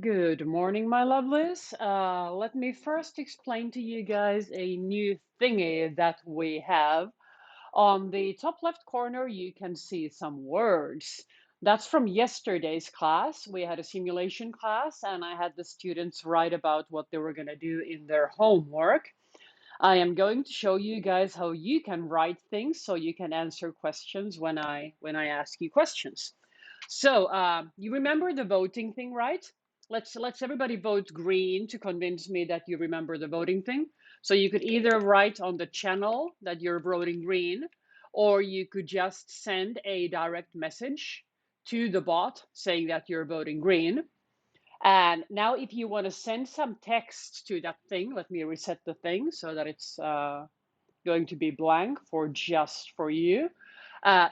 Good morning, my lovelies. Let me first explain to you guys a new thingy that we have. On the top left corner, you can see some words. That's from yesterday's class. We had a simulation class, and I had the students write about what they were going to do in their homework. I am going to show you guys how you can write things so you can answer questions when I ask you questions. So you remember the voting thing, right? Let's everybody vote green to convince me that you remember the voting thing. So you could either write on the channel that you're voting green, or you could just send a direct message to the bot saying that you're voting green. And now if you want to send some text to that thing, let me reset the thing so that it's going to be blank for just for you.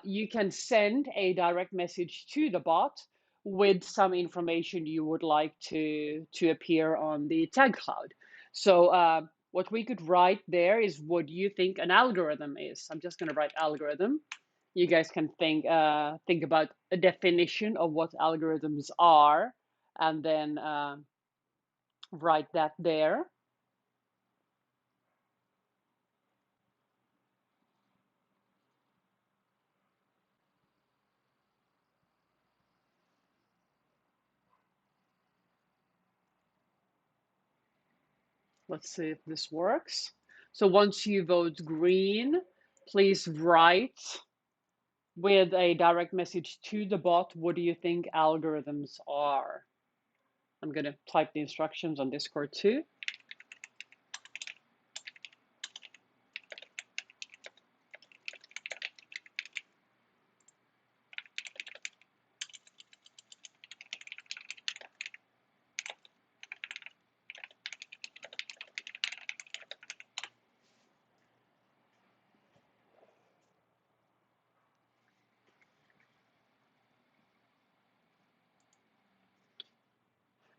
You can send a direct message to the bot with some information you would like to appear on the tag cloud. So what we could write there is what you think an algorithm is. I'm just going to write algorithm. You guys can think about a definition of what algorithms are, and then write that there. Let's see if this works. So once you vote green, please write with a direct message to the bot, what do you think algorithms are? I'm going to type the instructions on Discord too.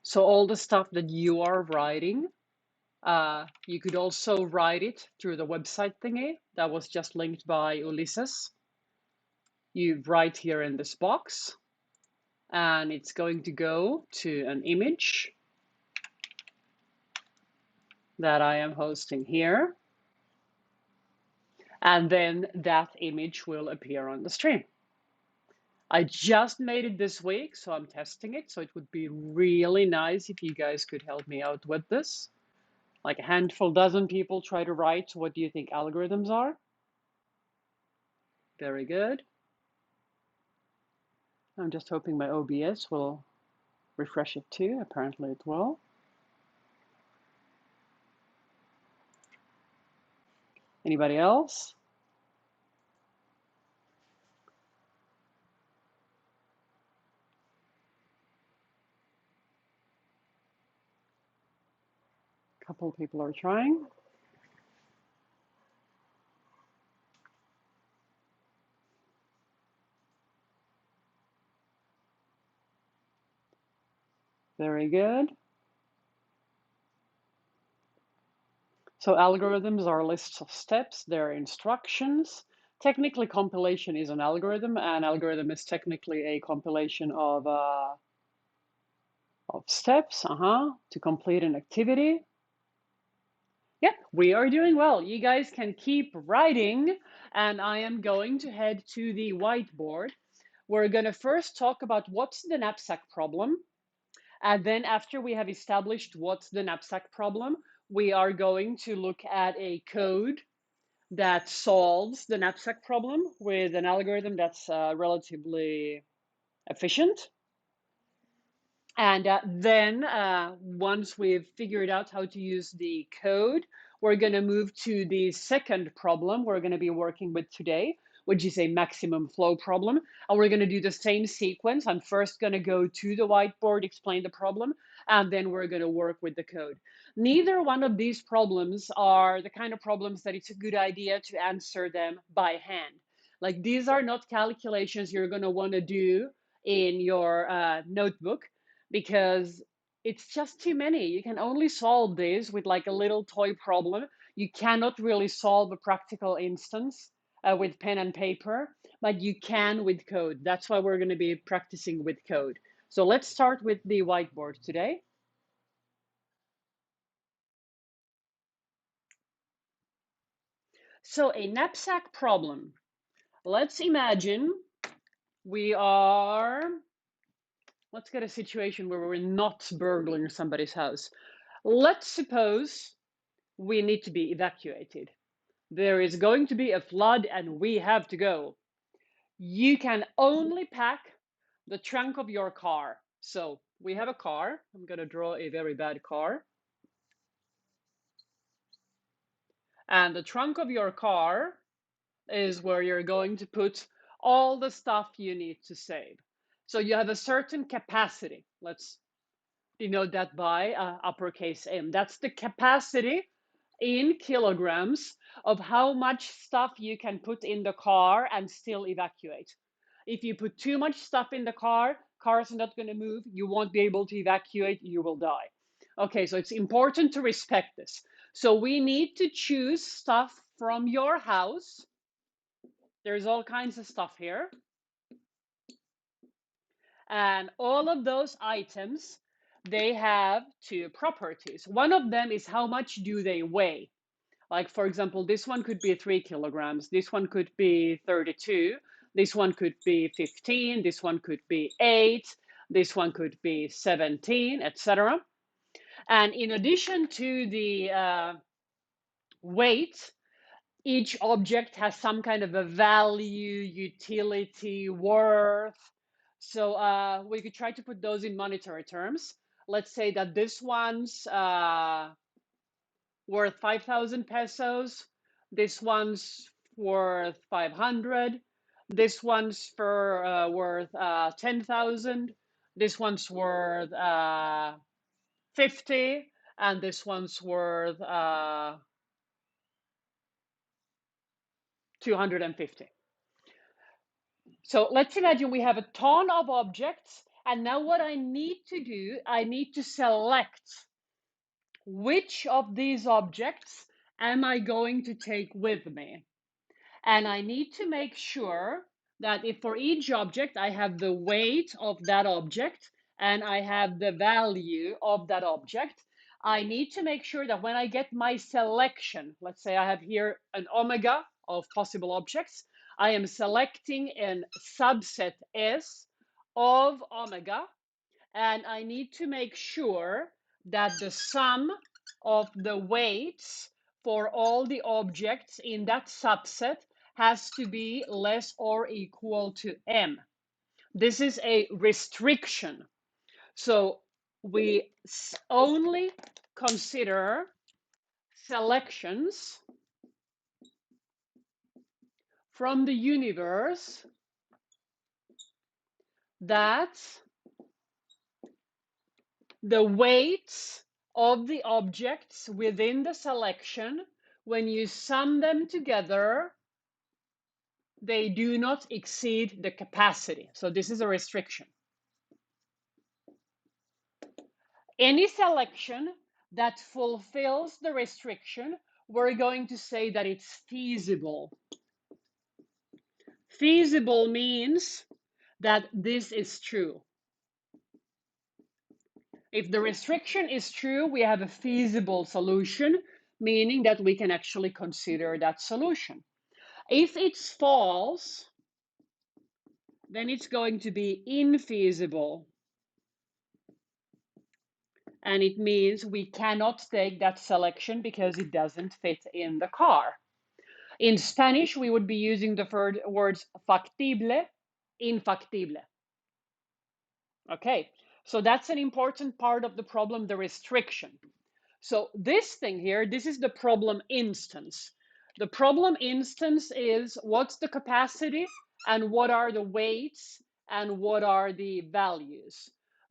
So all the stuff that you are writing, you could also write it through the website thingy that was just linked by Ulysses. You write here in this box, and it's going to go to an image that I am hosting here. And then that image will appear on the stream. I just made it this week, so I'm testing it. So it would be really nice if you guys could help me out with this. Like a handful, dozen people try to write, what do you think algorithms are? Very good. I'm just hoping my OBS will refresh it too. Apparently it will. Anybody else? A couple of people are trying. Very good. So algorithms are lists of steps, they're instructions. Technically, compilation is an algorithm, and algorithm is technically a compilation of steps to complete an activity. Yep, we are doing well. You guys can keep writing, and I am going to head to the whiteboard. We're going to first talk about what's the knapsack problem. And then after we have established what's the knapsack problem, we are going to look at a code that solves the knapsack problem with an algorithm that's relatively efficient. And then once we've figured out how to use the code, we're going to move to the second problem we're going to be working with today, which is a maximum flow problem. And we're going to do the same sequence. I'm first going to go to the whiteboard, explain the problem, and then we're going to work with the code. Neither one of these problems are the kind of problems that it's a good idea to answer them by hand. Like these are not calculations you're going to want to do in your notebook, because it's just too many. You can only solve this with like a little toy problem. You cannot really solve a practical instance with pen and paper, but you can with code. That's why we're going to be practicing with code. So let's start with the whiteboard today. So a knapsack problem. Let's imagine let's get a situation where we're not burgling somebody's house. Let's suppose we need to be evacuated. There is going to be a flood and we have to go. You can only pack the trunk of your car. So we have a car. I'm going to draw a very bad car. And the trunk of your car is where you're going to put all the stuff you need to save. So you have a certain capacity. Let's denote that by uppercase M. That's the capacity in kilograms of how much stuff you can put in the car and still evacuate. If you put too much stuff in the car, car's not going to move, you won't be able to evacuate, you will die. Okay, so it's important to respect this. So we need to choose stuff from your house. There's all kinds of stuff here. And all of those items, they have two properties. One of them is how much do they weigh? Like, for example, this one could be 3 kilograms. This one could be 32. This one could be 15. This one could be 8. This one could be 17, etc. And in addition to the weight, each object has some kind of a value, utility, worth. So we could try to put those in monetary terms. Let's say that this one's worth 5,000 pesos. This one's worth 500. This one's worth 10,000. This one's worth 50. And this one's worth 250. So let's imagine we have a ton of objects, and now what I need to do, I need to select which of these objects am I going to take with me. And I need to make sure that if for each object I have the weight of that object and I have the value of that object, I need to make sure that when I get my selection, let's say I have here an omega of possible objects, I am selecting a subset S of omega, and I need to make sure that the sum of the weights for all the objects in that subset has to be less or equal to m. This is a restriction. So we only consider selections from the universe that the weights of the objects within the selection, when you sum them together, they do not exceed the capacity. So this is a restriction. Any selection that fulfills the restriction, we're going to say that it's feasible. Feasible means that this is true. If the restriction is true, we have a feasible solution, meaning that we can actually consider that solution. If it's false, then it's going to be infeasible. And it means we cannot take that selection because it doesn't fit in the car. In Spanish, we would be using the words factible, infactible. Okay, so that's an important part of the problem, the restriction. So this thing here, this is the problem instance. The problem instance is what's the capacity and what are the weights and what are the values.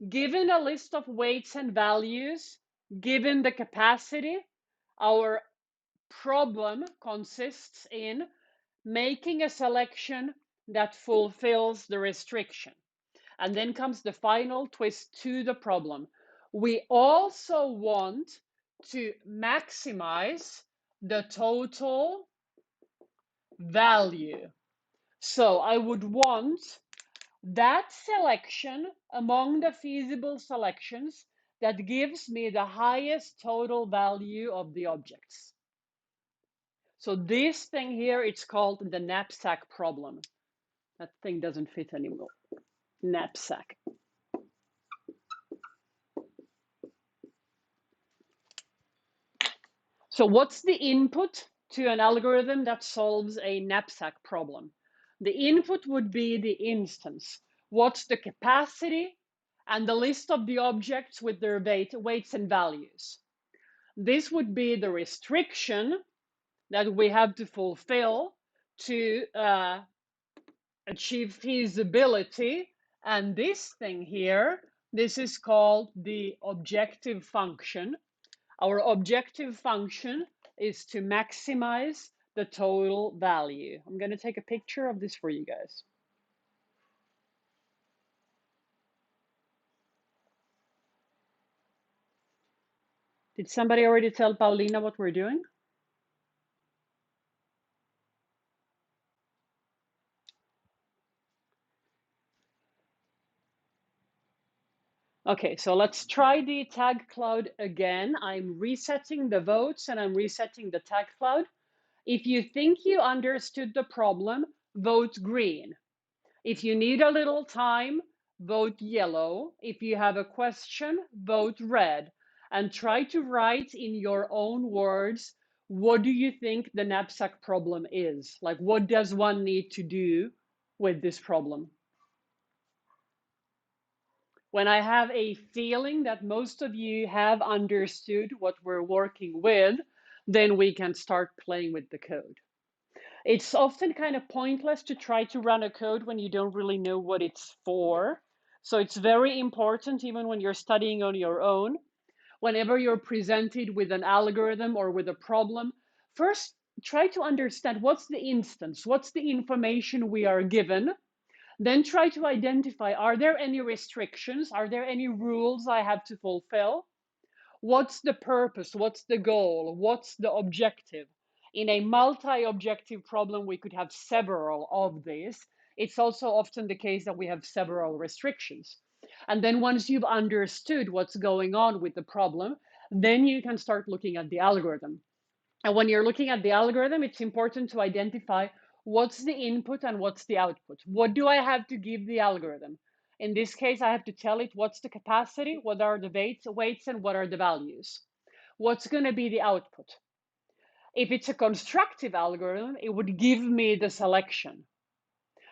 Given a list of weights and values, given the capacity, our problem consists in making a selection that fulfills the restriction. And then comes the final twist to the problem. We also want to maximize the total value. So I would want that selection among the feasible selections that gives me the highest total value of the objects. So this thing here, it's called the knapsack problem. That thing doesn't fit anymore. Knapsack. So what's the input to an algorithm that solves a knapsack problem? The input would be the instance. What's the capacity and the list of the objects with their weights and values. This would be the restriction that we have to fulfill to achieve feasibility. And this thing here, this is called the objective function. Our objective function is to maximize the total value. I'm going to take a picture of this for you guys. Did somebody already tell Paulina what we're doing? Okay, so let's try the tag cloud again. I'm resetting the votes and I'm resetting the tag cloud. If you think you understood the problem, vote green. If you need a little time, vote yellow. If you have a question, vote red. And try to write in your own words, what do you think the knapsack problem is? Like, what does one need to do with this problem? When I have a feeling that most of you have understood what we're working with, then we can start playing with the code. It's often kind of pointless to try to run a code when you don't really know what it's for. So it's very important, even when you're studying on your own, whenever you're presented with an algorithm or with a problem, first try to understand what's the instance, what's the information we are given. Then try to identify, are there any restrictions? Are there any rules I have to fulfill? What's the purpose? What's the goal? What's the objective? In a multi-objective problem, we could have several of these. It's also often the case that we have several restrictions. And then once you've understood what's going on with the problem, then you can start looking at the algorithm. And when you're looking at the algorithm, it's important to identify what's the input and what's the output. What do I have to give the algorithm? In this case, I have to tell it what's the capacity, what are the weights, and what are the values. What's going to be the output? If it's a constructive algorithm, it would give me the selection.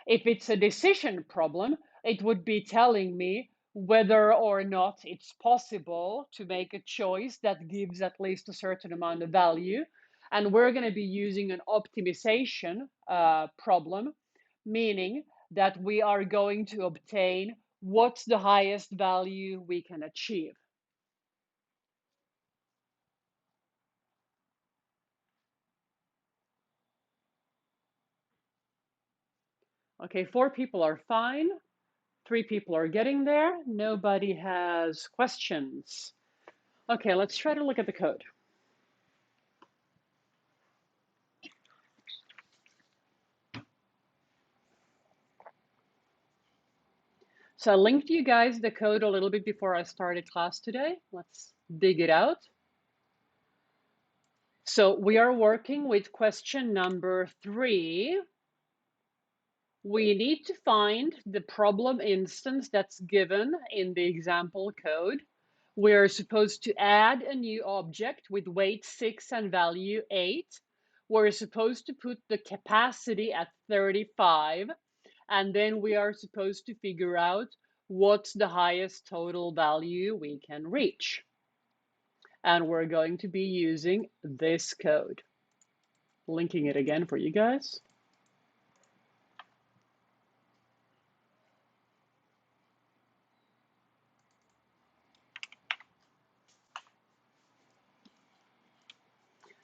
If it's a decision problem, it would be telling me whether or not it's possible to make a choice that gives at least a certain amount of value. And we're going to be using an optimization problem, meaning that we are going to obtain what's the highest value we can achieve. Okay, 4 people are fine. 3 people are getting there. Nobody has questions. Okay, let's try to look at the code. So I linked you guys the code a little bit before I started class today. Let's dig it out. So we are working with question number 3. We need to find the problem instance that's given in the example code. We're supposed to add a new object with weight 6 and value 8. We're supposed to put the capacity at 35. And then we are supposed to figure out what's the highest total value we can reach. And we're going to be using this code. Linking it again for you guys.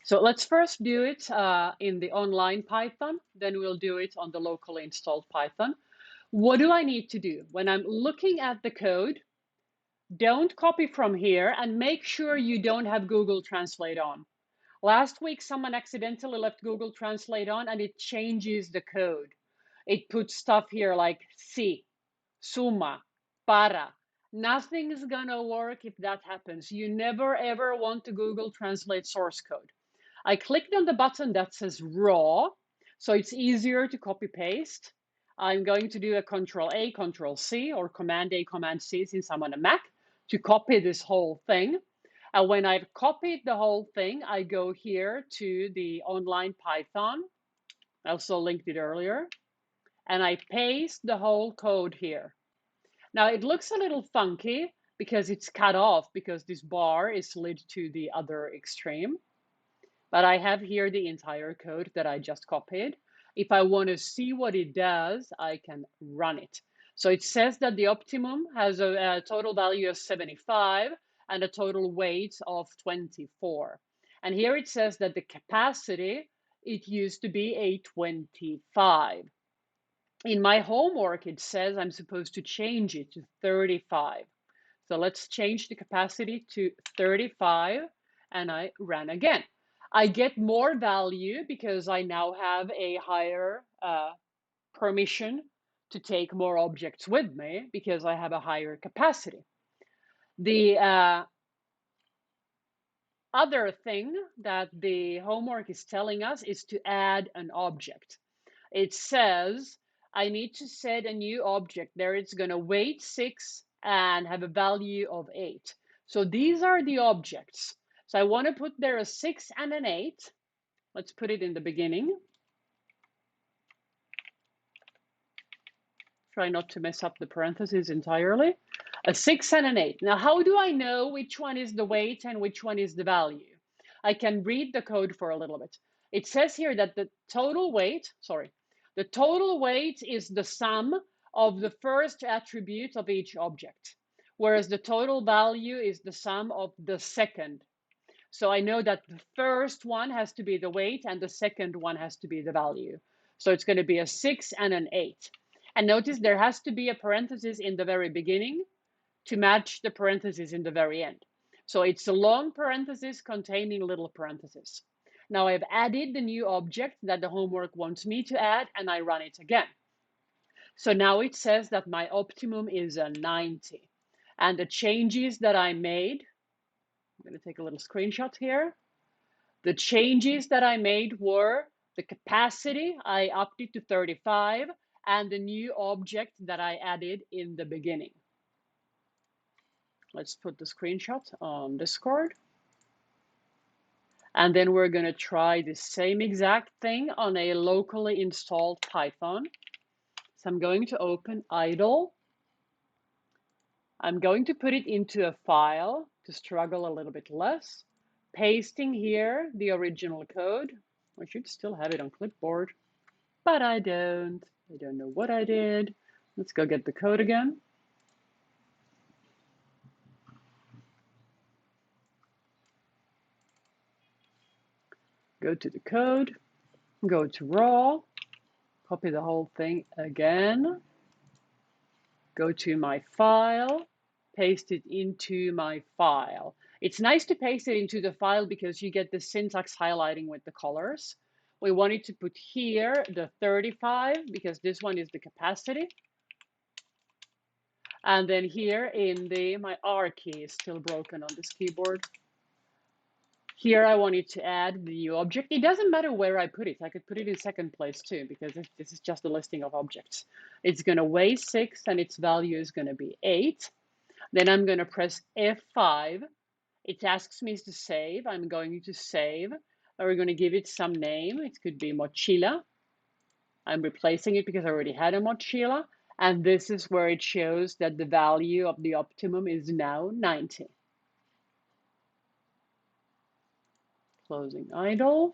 So let's first do it in the online Python, then we'll do it on the locally installed Python. What do I need to do? When I'm looking at the code, don't copy from here and make sure you don't have Google Translate on. Last week, someone accidentally left Google Translate on and it changes the code. It puts stuff here like C. suma, para. Nothing is gonna work if that happens. You never ever want to Google Translate source code. I clicked on the button that says raw, so it's easier to copy paste. I'm going to do a Control A, Control C, or Command A, Command C since I'm on a Mac to copy this whole thing. And when I've copied the whole thing, I go here to the online Python. I also linked it earlier. And I paste the whole code here. Now it looks a little funky because it's cut off because this bar is slid to the other extreme. But I have here the entire code that I just copied. If I want to see what it does, I can run it. So it says that the optimum has a total value of 75 and a total weight of 24. And here it says that the capacity, it used to be a 25. In my homework, it says I'm supposed to change it to 35. So let's change the capacity to 35 and I run again. I get more value because I now have a higher permission to take more objects with me because I have a higher capacity. The other thing that the homework is telling us is to add an object. It says I need to set a new object there. It's going to weight 6 and have a value of 8. So these are the objects. So I want to put there a 6 and an 8. Let's put it in the beginning. Try not to mess up the parentheses entirely. A 6 and an 8. Now, how do I know which one is the weight and which one is the value? I can read the code for a little bit. It says here that the total weight is the sum of the first attribute of each object, whereas the total value is the sum of the second. So I know that the first one has to be the weight and the second one has to be the value. So it's going to be a 6 and an 8. And notice there has to be a parenthesis in the very beginning to match the parenthesis in the very end. So it's a long parenthesis containing little parentheses. Now I've added the new object that the homework wants me to add, and I run it again. So now it says that my optimum is a 90. And the changes that I made, I'm going to take a little screenshot here. The changes that I made were the capacity, I upped it to 35, and the new object that I added in the beginning. Let's put the screenshot on Discord. And then we're going to try the same exact thing on a locally installed Python. So I'm going to open idle. I'm going to put it into a file to struggle a little bit less. Pasting here the original code. I should still have it on clipboard, but I don't. I don't know what I did. Let's go get the code again. Go to the code, go to raw, copy the whole thing again, go to my file, paste it into my file. It's nice to paste it into the file because you get the syntax highlighting with the colors. We wanted to put here the 35 because this one is the capacity. And then here in my R key is still broken on this keyboard. Here I wanted to add the new object. It doesn't matter where I put it. I could put it in second place too, because this is just a listing of objects. It's going to weigh 6 and its value is going to be 8. Then I'm going to press F5. It asks me to save. I'm going to save. We're going to give it some name. It could be mochila. I'm replacing it because I already had a mochila. And this is where it shows that the value of the optimum is now 90. Closing idle.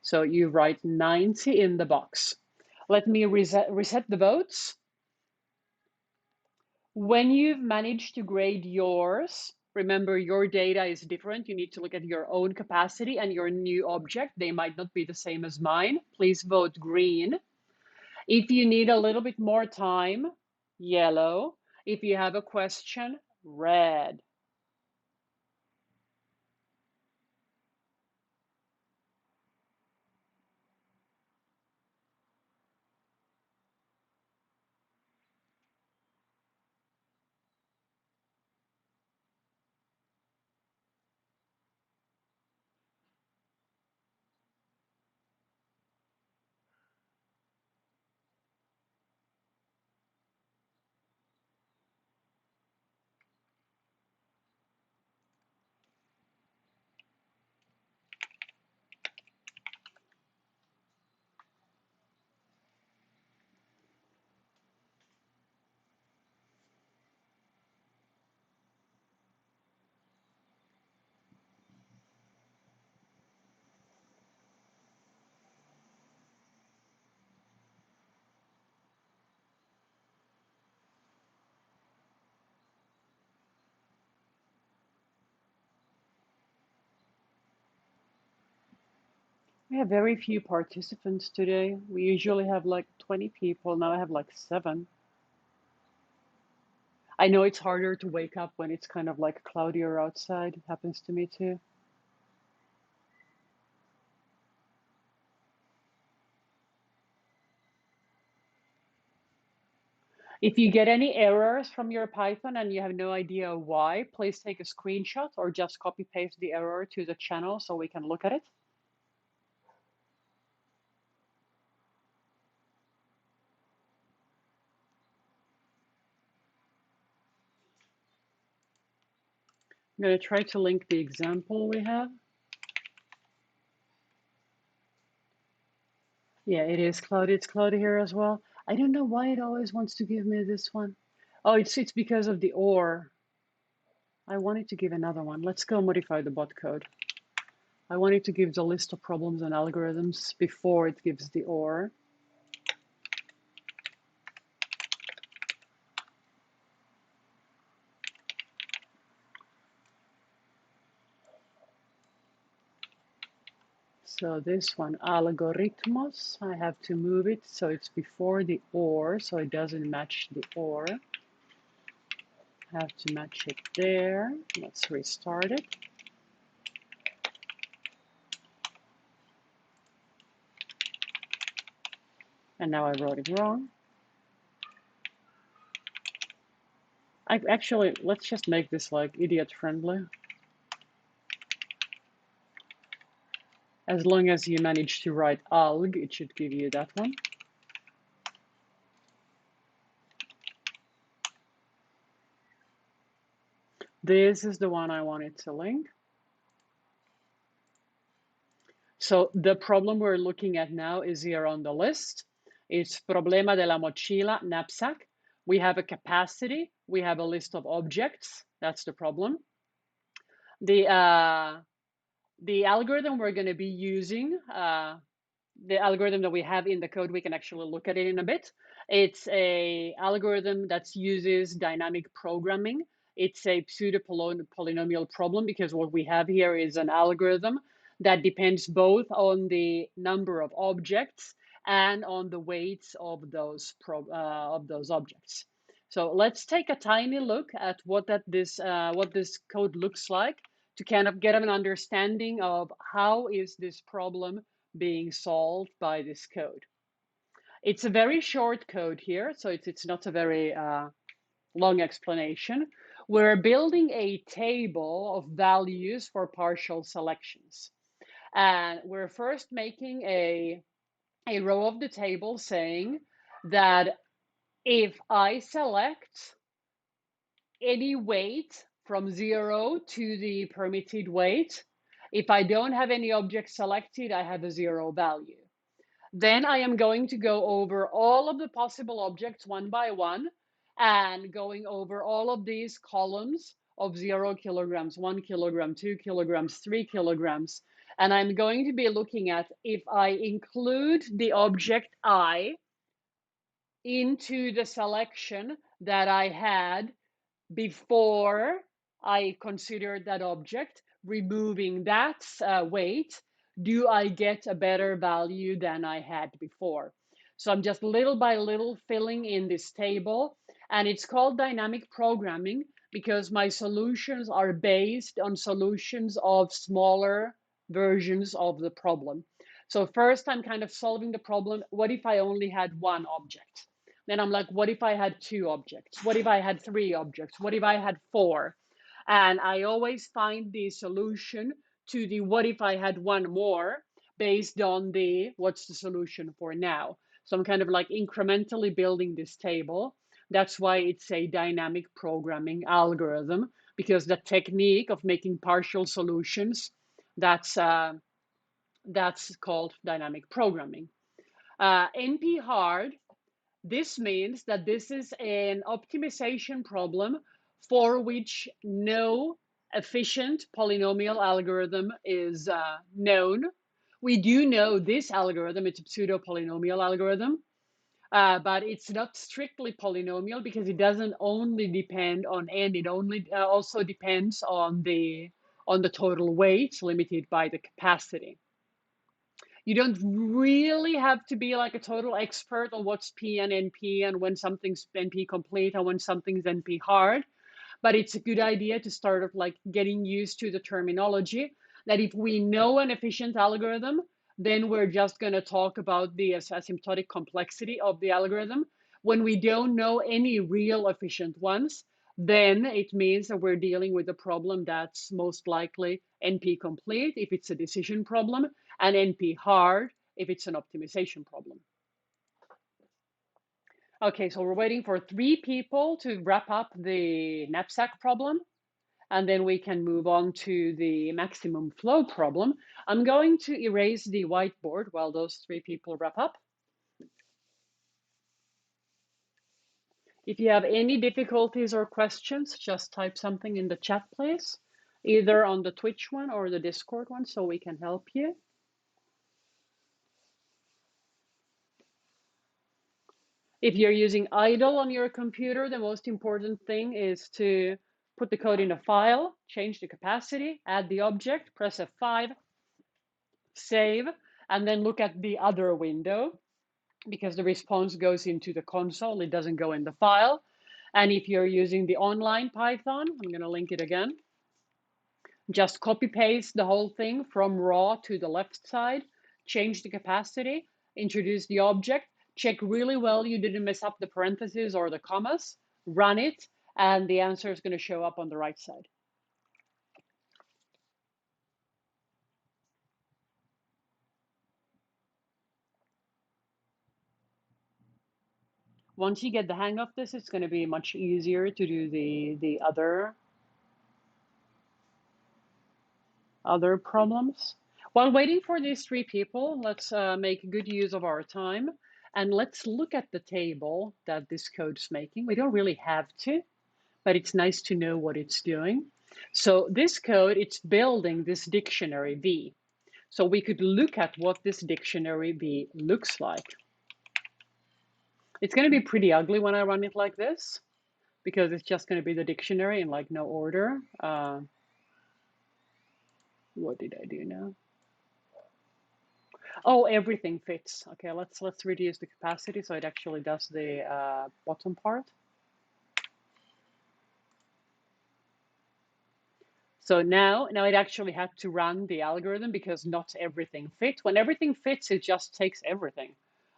So you write 90 in the box. Let me reset the votes. When you've managed to grade yours, remember your data is different. You need to look at your own capacity and your new object. They might not be the same as mine. Please vote green. If you need a little bit more time, yellow. If you have a question, red. We have very few participants today. We usually have like 20 people. Now I have like 7. I know it's harder to wake up when it's kind of like cloudier outside. It happens to me too. If you get any errors from your Python and you have no idea why, please take a screenshot or just copy paste the error to the channel so we can look at it. I'm going to try to link the example we have. Yeah, it is cloudy. It's cloudy here as well. I don't know why it always wants to give me this one. Oh, it's because of the or. I wanted to give another one. Let's go modify the bot code. I wanted to give the list of problems and algorithms before it gives the or. So this one, algoritmos, I have to move it so it's before the or, so it doesn't match the or. I have to match it there. Let's restart it. And now I wrote it wrong. Actually, let's just make this like idiot friendly. As long as you manage to write alg, it should give you that one. This is the one I wanted to link. So the problem we're looking at now is here on the list. It's problema de la mochila, knapsack. We have a capacity. We have a list of objects. That's the problem. The algorithm we're going to be using, the algorithm that we have in the code, we can actually look at it in a bit. It's a algorithm that uses dynamic programming. It's a pseudo polynomial problem because what we have here is an algorithm that depends both on the number of objects and on the weights of those objects. So let's take a tiny look at what this code looks like to kind of get an understanding of how is this problem being solved by this code. It's a very short code here, so it's not a very long explanation. We're building a table of values for partial selections. And we're first making a row of the table saying that if I select any weight from 0 to the permitted weight, if I don't have any object selected, I have a 0 value. Then I am going to go over all of the possible objects one by one and going over all of these columns of 0 kilograms, 1 kilogram, 2 kilograms, 3 kilograms. And I'm going to be looking at if I include the object I into the selection that I had before I considered that object, removing that weight, do I get a better value than I had before? So I'm just little by little filling in this table, and it's called dynamic programming because my solutions are based on solutions of smaller versions of the problem. So first I'm kind of solving the problem. What if I only had one object? Then I'm like, what if I had 2 objects? What if I had 3 objects? What if I had 4? And I always find the solution to the what if I had one more based on the what's the solution for now. So I'm kind of like incrementally building this table. That's why it's a dynamic programming algorithm, because the technique of making partial solutions, that's called dynamic programming. NP hard, this means that this is an optimization problem for which no efficient polynomial algorithm is known. We do know this algorithm, it's a pseudo polynomial algorithm, but it's not strictly polynomial because it doesn't only depend on n, it only also depends on the total weight limited by the capacity. You don't really have to be like a total expert on what's P and NP and when something's NP complete and when something's NP hard. But it's a good idea to start of like getting used to the terminology that if we know an efficient algorithm, then we're just going to talk about the asymptotic complexity of the algorithm. When we don't know any real efficient ones, then it means that we're dealing with a problem that's most likely NP complete if it's a decision problem, and NP hard if it's an optimization problem. Okay, so we're waiting for 3 people to wrap up the knapsack problem, and then we can move on to the maximum flow problem. I'm going to erase the whiteboard while those 3 people wrap up. If you have any difficulties or questions, just type something in the chat, please, either on the Twitch one or the Discord one, so we can help you. If you're using idle on your computer, the most important thing is to put the code in a file, change the capacity, add the object, press F5, save, and then look at the other window because the response goes into the console. It doesn't go in the file. And if you're using the online Python, I'm going to link it again. Just copy paste the whole thing from raw to the left side, change the capacity, introduce the object, check really well you didn't mess up the parentheses or the commas, run it, and the answer is going to show up on the right side. Once you get the hang of this, it's going to be much easier to do the other problems. While waiting for these 3 people, let's make good use of our time and let's look at the table that this code's making. We don't really have to, but it's nice to know what it's doing. So this code, it's building this dictionary V. So we could look at what this dictionary V looks like. It's going to be pretty ugly when I run it like this, because it's just going to be the dictionary in like no order. What did I do now? Oh, everything fits. Okay, let's reduce the capacity so it actually does the bottom part. So now it actually had to run the algorithm because not everything fits. When everything fits, it just takes everything.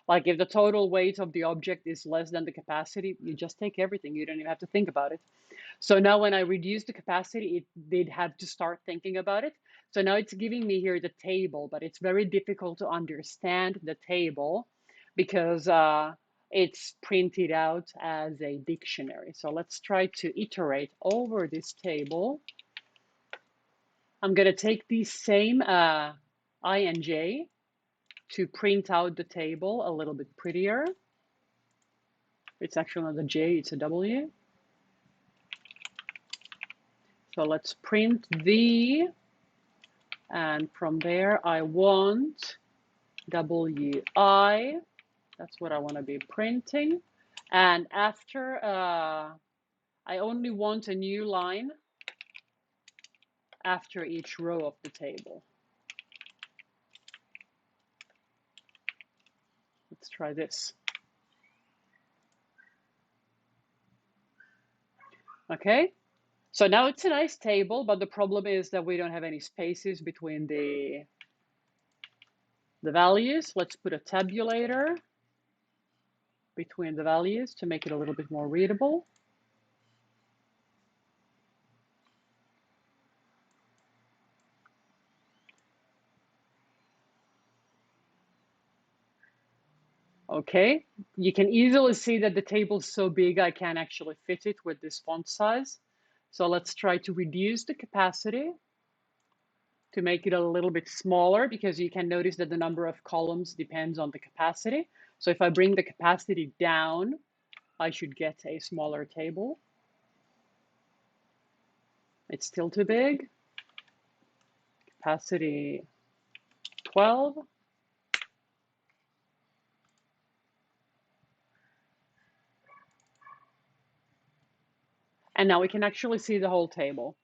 Like if the total weight of the object is less than the capacity, you just take everything. You don't even have to think about it. So now when I reduce the capacity, it did have to start thinking about it. So now it's giving me here the table, but it's very difficult to understand the table because it's printed out as a dictionary. So let's try to iterate over this table. I'm going to take the same I and J to print out the table a little bit prettier. It's actually not a J, it's a W. So let's print the, and from there I want WI. That's what I want to be printing. And after, I only want a new line after each row of the table. Let's try this. Okay, so now it's a nice table, but the problem is that we don't have any spaces between the values. Let's put a tabulator between the values to make it a little bit more readable. Okay, you can easily see that the table is so big I can't actually fit it with this font size. So let's try to reduce the capacity to make it a little bit smaller, because you can notice that the number of columns depends on the capacity. So if I bring the capacity down, I should get a smaller table. It's still too big. Capacity 12. And now we can actually see the whole table.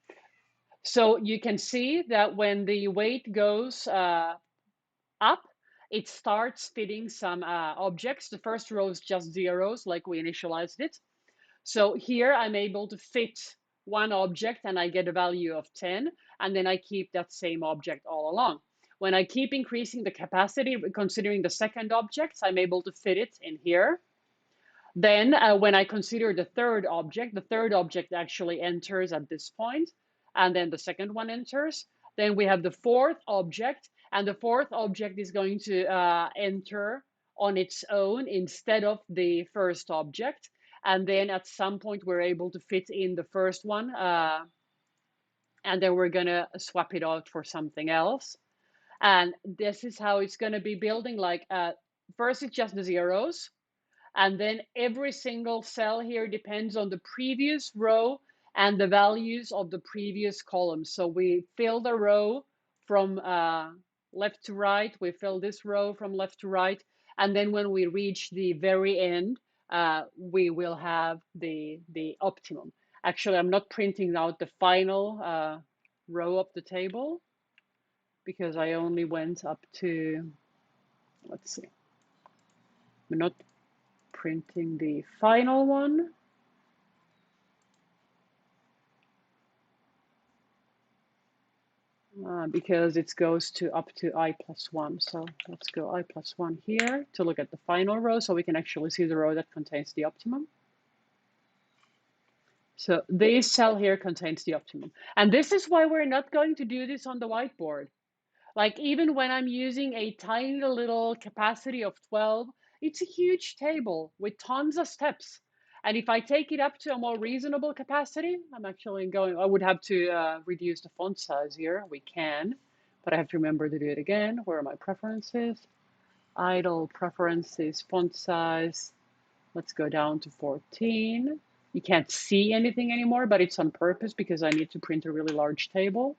So you can see that when the weight goes up, it starts fitting some objects. The first row is just zeros, like we initialized it. So here I'm able to fit one object and I get a value of 10, and then I keep that same object all along. When I keep increasing the capacity, considering the second object, I'm able to fit it in here. Then when I consider the third object actually enters at this point, and then the second one enters. Then we have the fourth object, and the fourth object is going to enter on its own instead of the first object. And then at some point, we're able to fit in the first one, and then we're going to swap it out for something else. And this is how it's going to be building. Like first, it's just the zeros. And then every single cell here depends on the previous row and the values of the previous column. So we fill the row from left to right. We fill this row from left to right. And then when we reach the very end, we will have the optimum. Actually, I'm not printing out the final row of the table because I only went up to, let's see, I'm not printing the final one. Because it goes to up to I plus 1. So let's go I plus 1 here to look at the final row so we can actually see the row that contains the optimum. So this cell here contains the optimum. And this is why we're not going to do this on the whiteboard. Like even when I'm using a tiny little capacity of 12, it's a huge table with tons of steps. And if I take it up to a more reasonable capacity, I'm actually going, I would have to reduce the font size here. We can, but I have to remember to do it again. Where are my preferences? Idle preferences, font size. Let's go down to 14. You can't see anything anymore, but it's on purpose because I need to print a really large table.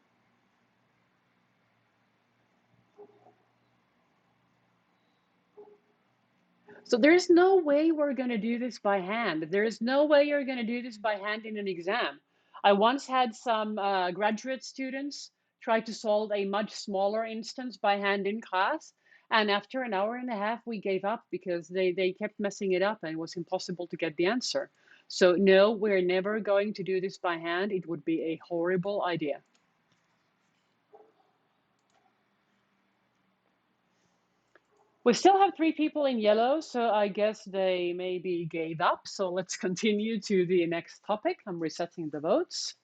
So there's no way we're going to do this by hand. There's no way you're going to do this by hand in an exam. I once had some graduate students try to solve a much smaller instance by hand in class. And after an hour and a half, we gave up because they kept messing it up and it was impossible to get the answer. So no, we're never going to do this by hand. It would be a horrible idea. We still have 3 people in yellow, so I guess they maybe gave up. So let's continue to the next topic. I'm resetting the votes.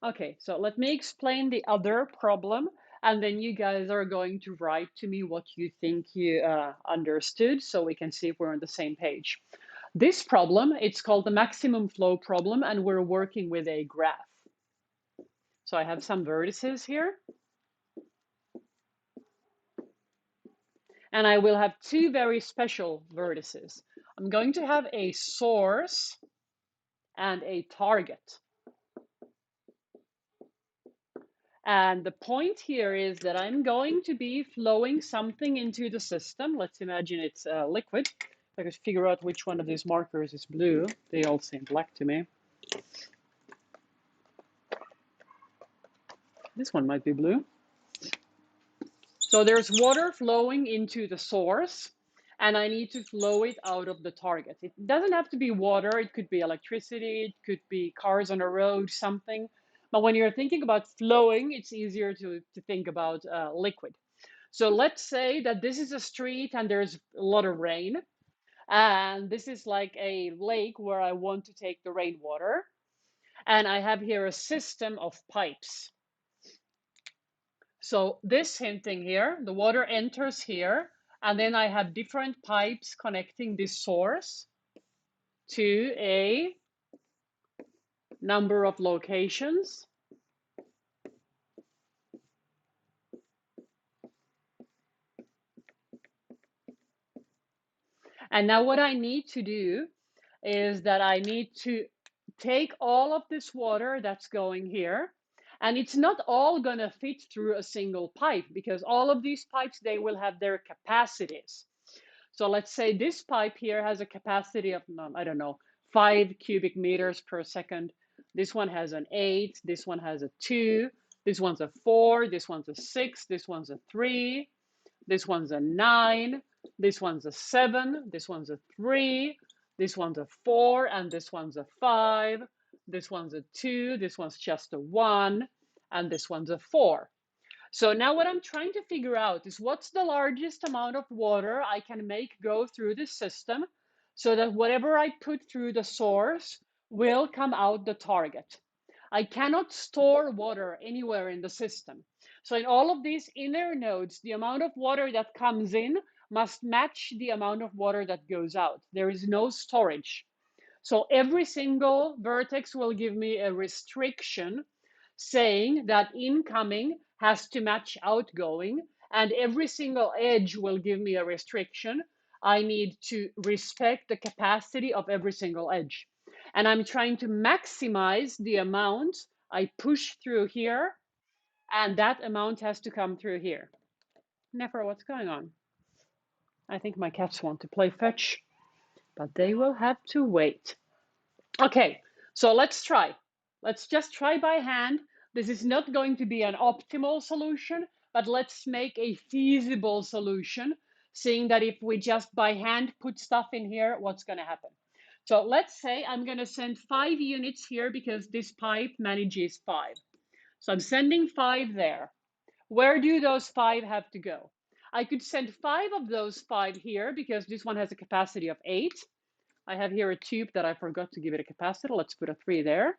Okay, so let me explain the other problem, and then you guys are going to write to me what you think you understood so we can see if we're on the same page. This problem, it's called the maximum flow problem, and we're working with a graph. So I have some vertices here. And I will have 2 very special vertices. I'm going to have a source and a target. And the point here is that I'm going to be flowing something into the system. Let's imagine it's liquid. I could figure out which one of these markers is blue. They all seem black to me. This one might be blue. So there's water flowing into the source, and I need to flow it out of the target. It doesn't have to be water. It could be electricity. It could be cars on a road, something. But when you're thinking about flowing, it's easier to think about liquid. So let's say that this is a street and there's a lot of rain. And this is like a lake where I want to take the rainwater. And I have here a system of pipes. So this hinting here, the water enters here, and then I have different pipes connecting this source to a number of locations. And now what I need to do is that I need to take all of this water that's going here, and it's not all going to fit through a single pipe because all of these pipes, they will have their capacities. So let's say this pipe here has a capacity of, I don't know, 5 cubic meters per second. This one has an 8, this one has a 2, this one's a 4, this one's a 6, this one's a 3, this one's a 9, this one's a 7, this one's a 3, this one's a 4, and this one's a 5, this one's a 2, this one's just a 1, and this one's a 4. So now what I'm trying to figure out is what's the largest amount of water I can make go through this system so that whatever I put through the source will come out the target. I cannot store water anywhere in the system. So in all of these inner nodes, the amount of water that comes in must match the amount of water that goes out. There is no storage. So every single vertex will give me a restriction saying that incoming has to match outgoing, and every single edge will give me a restriction. I need to respect the capacity of every single edge. And I'm trying to maximize the amount I push through here, and that amount has to come through here. Nefer, what's going on? I think my cats want to play fetch, but they will have to wait. Okay, so let's try. Let's just try by hand. This is not going to be an optimal solution, but let's make a feasible solution, seeing that if we just by hand put stuff in here, what's going to happen? So let's say I'm going to send 5 units here because this pipe manages 5. So I'm sending 5 there. Where do those 5 have to go? I could send 5 of those 5 here because this one has a capacity of 8. I have here a tube that I forgot to give it a capacitor. Let's put a 3 there.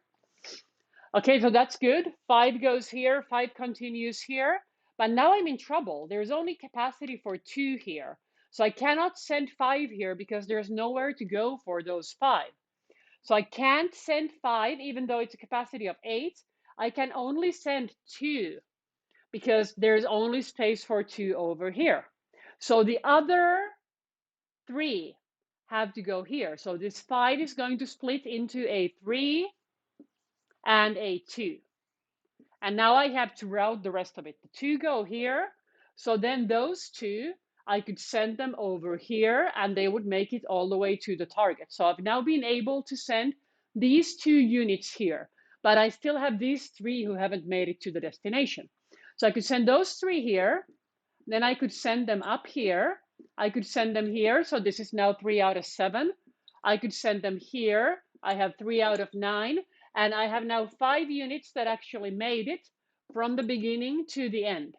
Okay, so that's good. 5 goes here, 5 continues here. But now I'm in trouble. There's only capacity for 2 here. So I cannot send 5 here because there's nowhere to go for those 5. So I can't send 5 even though it's a capacity of 8. I can only send 2 because there's only space for 2 over here. So the other 3 have to go here. So this 5 is going to split into a 3 and a 2. And now I have to route the rest of it. The 2 go here. So then those 2, I could send them over here and they would make it all the way to the target. So I've now been able to send these 2 units here, but I still have these 3 who haven't made it to the destination. So I could send those 3 here. Then I could send them up here. I could send them here. So this is now 3 out of 7. I could send them here. I have 3 out of 9. And I have now 5 units that actually made it from the beginning to the end.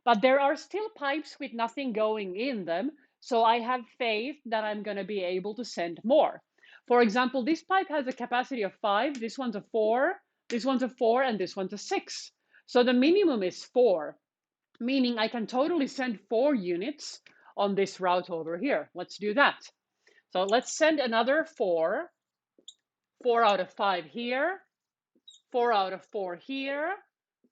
But there are still pipes with nothing going in them. So I have faith that I'm going to be able to send more. For example, this pipe has a capacity of 5. This one's a 4. This one's a 4. And this one's a 6. So the minimum is 4. Meaning I can totally send 4 units on this route over here. Let's do that. So let's send another 4. 4 out of 5 here, 4 out of 4 here,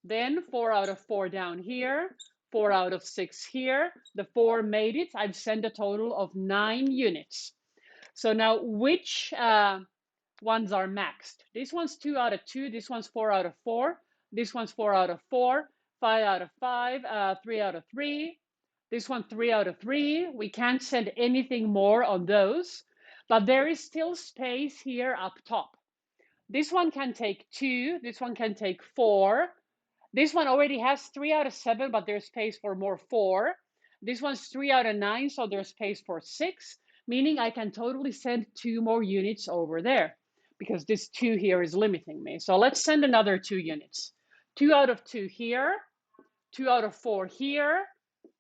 then 4 out of 4 down here, 4 out of 6 here. The 4 made it. I've sent a total of 9 units. So now which ones are maxed? This one's 2 out of 2. This one's 4 out of 4. This one's 4 out of 4. 5 out of 5. 3 out of 3. This one 3 out of 3. We can't send anything more on those. But there is still space here up top. This one can take 2. This one can take 4. This one already has 3 out of 7, but there's space for more 4. This one's 3 out of 9, so there's space for 6, meaning I can totally send 2 more units over there because this 2 here is limiting me. So let's send another 2 units. 2 out of 2 here, 2 out of 4 here.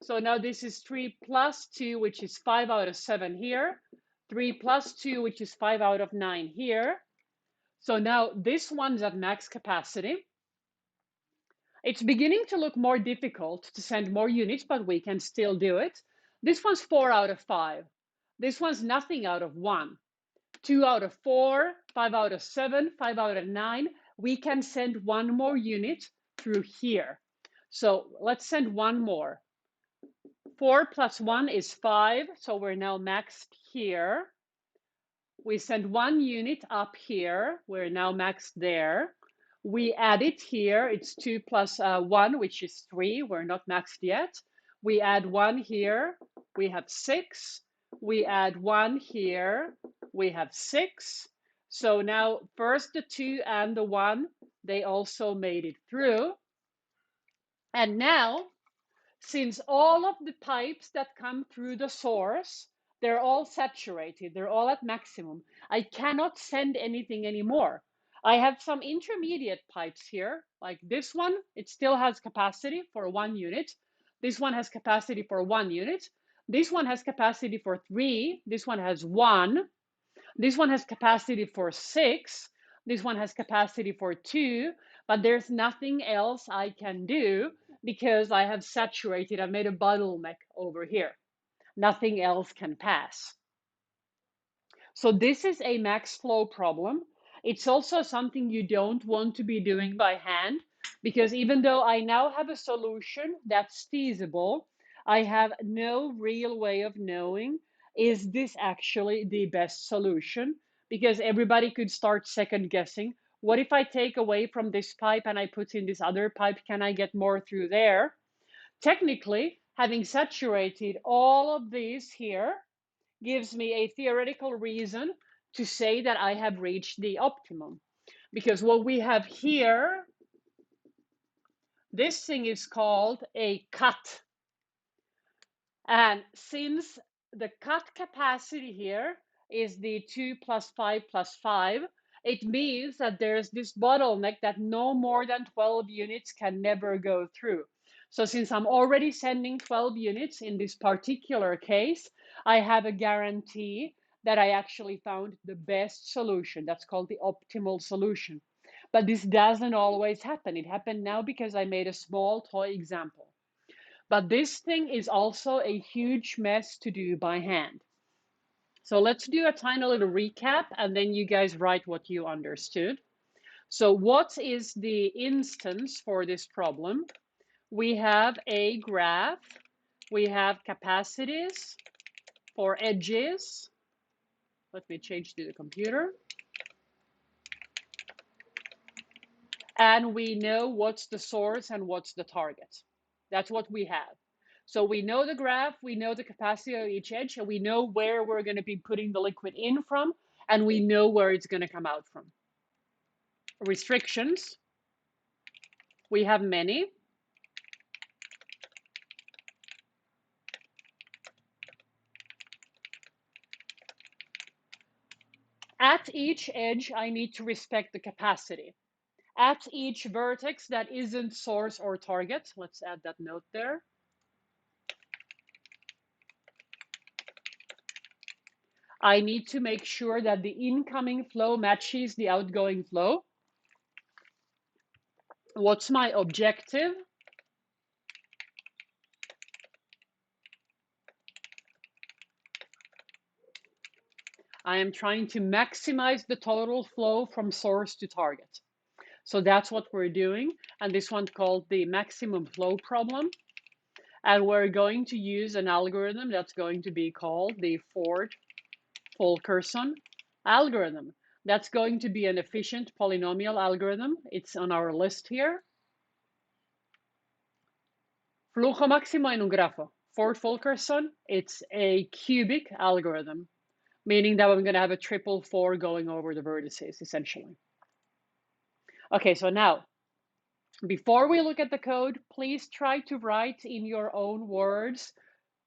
So now this is 3 plus 2, which is 5 out of 7 here. 3 plus 2, which is 5 out of 9 here. So now this one's at max capacity. It's beginning to look more difficult to send more units, but we can still do it. This one's 4 out of 5. This one's nothing out of 1. 2 out of 4, 5 out of 7, 5 out of 9. We can send 1 more unit through here. So let's send 1 more. 4 plus 1 is 5, so we're now maxed here. We send 1 unit up here. We're now maxed there. We add it here. It's 2 plus 1, which is 3. We're not maxed yet. We add 1 here. We have 6. we add 1 here, we have 6. So now first the 2 and the 1, they also made it through. And now, since all of the pipes that come through the source, they're all saturated, they're all at maximum, I cannot send anything anymore. I have some intermediate pipes here, like this one, it still has capacity for 1 unit. This one has capacity for 1 unit. This one has capacity for 3. This one has 1. This one has capacity for 6. This one has capacity for 2, but there's nothing else I can do because I have saturated, I've made a bottleneck over here. Nothing else can pass. So this is a max flow problem. It's also something you don't want to be doing by hand, because even though I now have a solution that's feasible, I have no real way of knowing, is this actually the best solution? Because everybody could start second guessing. What if I take away from this pipe and I put in this other pipe? Can I get more through there? Technically, having saturated all of these here gives me a theoretical reason to say that I have reached the optimum. Because what we have here, this thing is called a cut. And since the cut capacity here is the 2 plus 5 plus 5, it means that there's this bottleneck that no more than 12 units can never go through. So since I'm already sending 12 units in this particular case, I have a guarantee that I actually found the best solution. That's called the optimal solution. But this doesn't always happen. It happened now because I made a small toy example. But this thing is also a huge mess to do by hand. So let's do a tiny little recap and then you guys write what you understood. So what is the instance for this problem? We have a graph, we have capacities for edges. Let me change to the computer. And we know what's the source and what's the target. That's what we have. So we know the graph, we know the capacity of each edge, and we know where we're going to be putting the liquid in from, and we know where it's going to come out from. Restrictions, we have many. At each edge, I need to respect the capacity. At each vertex that isn't source or target, let's add that note there. I need to make sure that the incoming flow matches the outgoing flow. What's my objective? I am trying to maximize the total flow from source to target. So that's what we're doing. And this one's called the maximum flow problem. And we're going to use an algorithm that's going to be called the Ford-Fulkerson algorithm. That's going to be an efficient polynomial algorithm. It's on our list here. Flujo máximo en un grafo. Ford-Fulkerson, it's a cubic algorithm, meaning that I'm going to have a triple 4 going over the vertices, essentially. Okay, so now, before we look at the code, please try to write in your own words,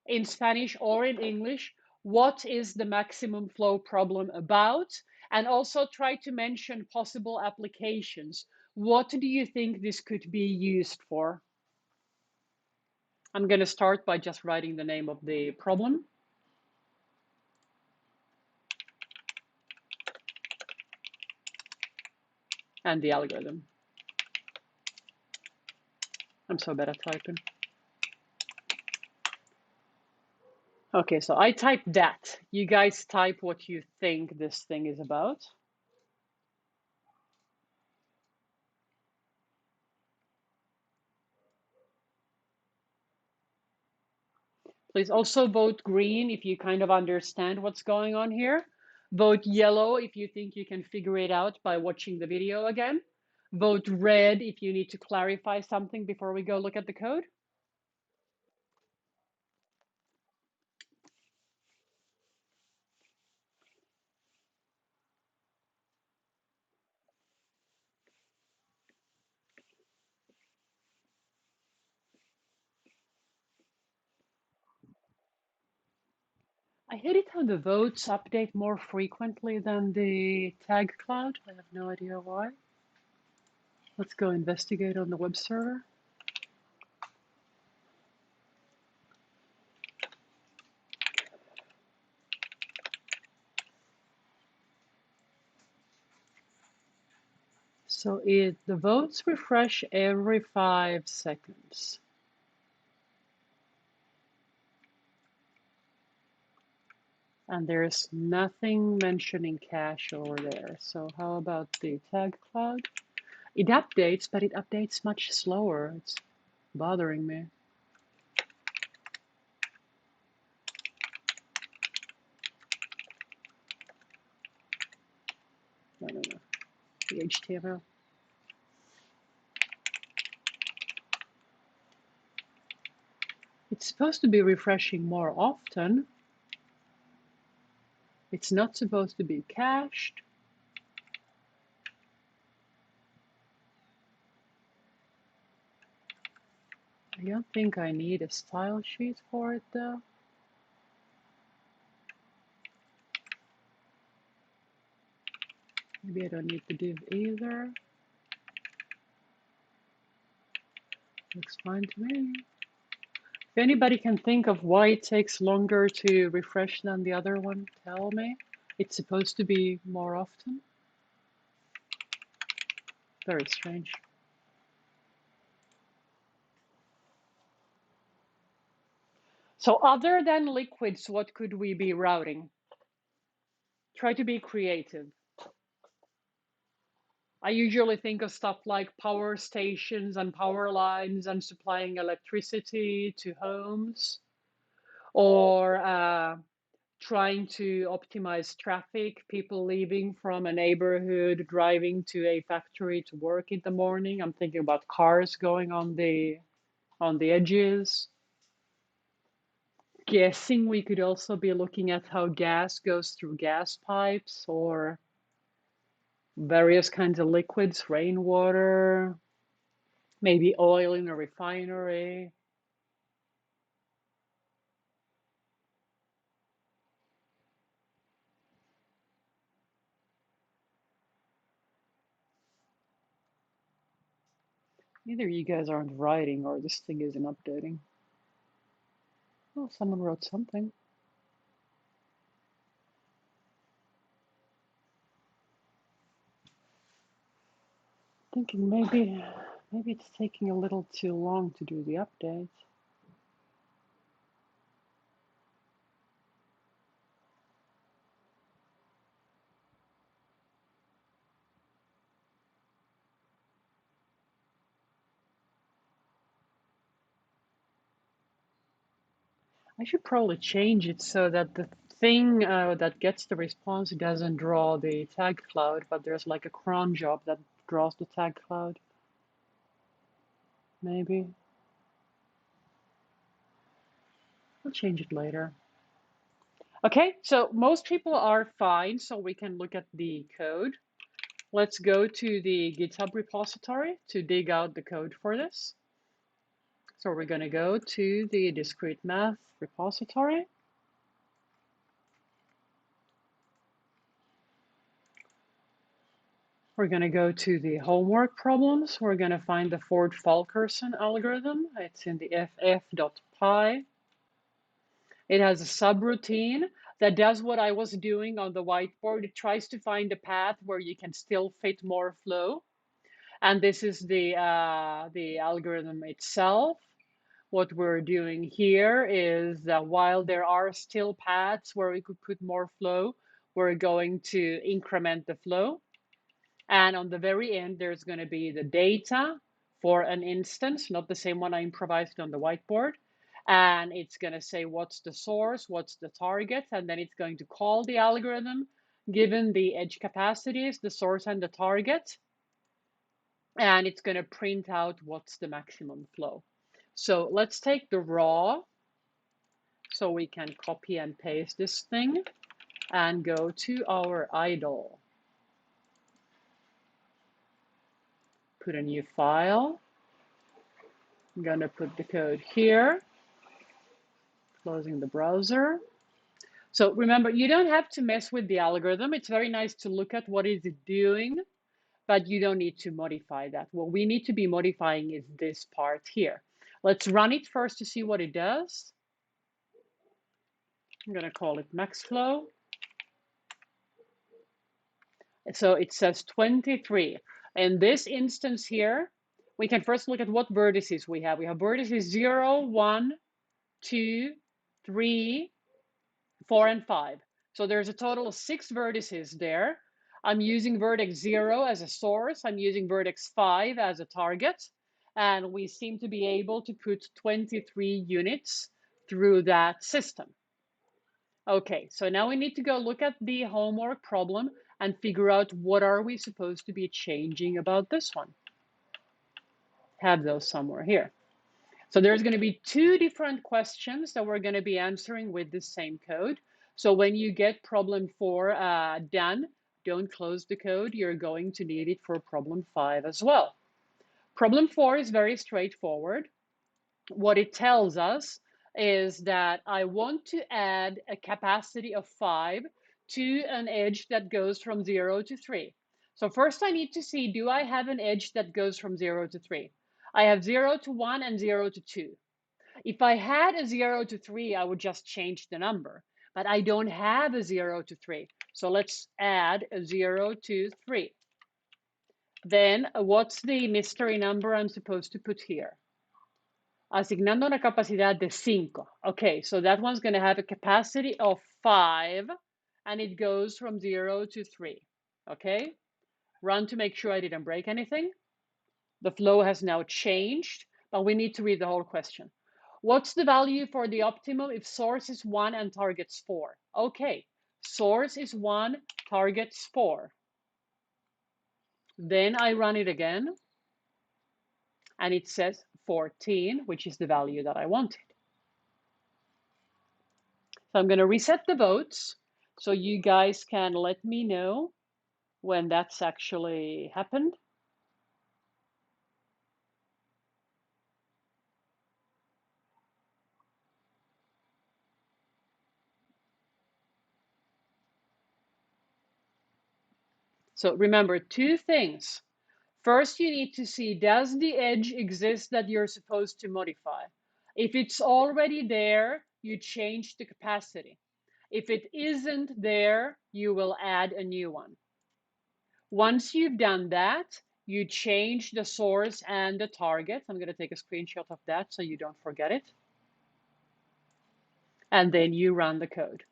in Spanish or in English, what is the maximum flow problem about? And also try to mention possible applications. What do you think this could be used for? I'm going to start by just writing the name of the problem. And the algorithm. I'm so bad at typing. Okay, so I typed that. You guys type what you think this thing is about. Please also vote green if you kind of understand what's going on here. Vote yellow if you think you can figure it out by watching the video again. Vote red if you need to clarify something before we go look at the code. I hate it how the votes update more frequently than the tag cloud. I have no idea why. Let's go investigate on the web server. So the votes refresh every 5 seconds. And there's nothing mentioning cache over there. So how about the tag cloud? It updates, but it updates much slower. It's bothering me. No, the HTML. It's supposed to be refreshing more often. It's not supposed to be cached. I don't think I need a style sheet for it though. Maybe I don't need the div either. Looks fine to me. If anybody can think of why it takes longer to refresh than the other one, tell me. It's supposed to be more often. Very strange. So other than liquids, what could we be routing? Try to be creative. I usually think of stuff like power stations and power lines and supplying electricity to homes, or trying to optimize traffic, people leaving from a neighborhood, driving to a factory to work in the morning. I'm thinking about cars going on the edges. Guessing we could also be looking at how gas goes through gas pipes or various kinds of liquids, rainwater, maybe oil in a refinery. Either you guys aren't writing or this thing isn't updating. Oh, someone wrote something. Thinking maybe it's taking a little too long to do the update. I should probably change it so that the thing that gets the response doesn't draw the tag cloud, but there's like a cron job that draws the tag cloud. Maybe. I'll change it later. Okay, so most people are fine, so we can look at the code. Let's go to the GitHub repository to dig out the code for this. So we're going to go to the Discrete Math repository. We're going to go to the homework problems. We're going to find the Ford-Fulkerson algorithm. It's in the ff.py. It has a subroutine that does what I was doing on the whiteboard. It tries to find a path where you can still fit more flow. And this is the algorithm itself. What we're doing here is that while there are still paths where we could put more flow, we're going to increment the flow. And on the very end, there's going to be the data for an instance, not the same one I improvised on the whiteboard. And it's going to say what's the source, what's the target, and then it's going to call the algorithm given the edge capacities, the source and the target. And it's going to print out what's the maximum flow. So let's take the raw so we can copy and paste this thing and go to our idle. Put a new file. I'm going to put the code here, closing the browser. So remember, you don't have to mess with the algorithm. It's very nice to look at what is it doing, but you don't need to modify that. What we need to be modifying is this part here. Let's run it first to see what it does. I'm going to call it max flow. So it says 23. In this instance here, we can first look at what vertices we have. We have vertices 0, 1, 2, 3, 4, and 5. So there's a total of 6 vertices there. I'm using vertex 0 as a source. I'm using vertex 5 as a target. And we seem to be able to put 23 units through that system. Okay, so now we need to go look at the homework problem and figure out what are we supposed to be changing about this one. Have those somewhere here. So there's going to be 2 different questions that we're going to be answering with the same code. So when you get problem 4 done, don't close the code. You're going to need it for problem 5 as well. Problem 4 is very straightforward. What it tells us is that I want to add a capacity of 5 to an edge that goes from 0 to 3. So first I need to see, do I have an edge that goes from 0 to 3? I have 0 to 1 and 0 to 2. If I had a 0 to 3, I would just change the number. But I don't have a 0 to 3. So let's add a 0 to 3. Then what's the mystery number I'm supposed to put here? Asignando una capacidad de 5. Okay, so that one's going to have a capacity of 5, and it goes from 0 to 3. Okay, run to make sure I didn't break anything. The flow has now changed, but we need to read the whole question. What's the value for the optimum if source is 1 and target's 4? Okay, source is 1, target's 4. Then I run it again, and it says 14, which is the value that I wanted. So I'm going to reset the votes so you guys can let me know when that's actually happened. So remember 2 things. First, you need to see, does the edge exist that you're supposed to modify? If it's already there, you change the capacity. If it isn't there, you will add a new one. Once you've done that, you change the source and the target. I'm going to take a screenshot of that so you don't forget it. And then you run the code.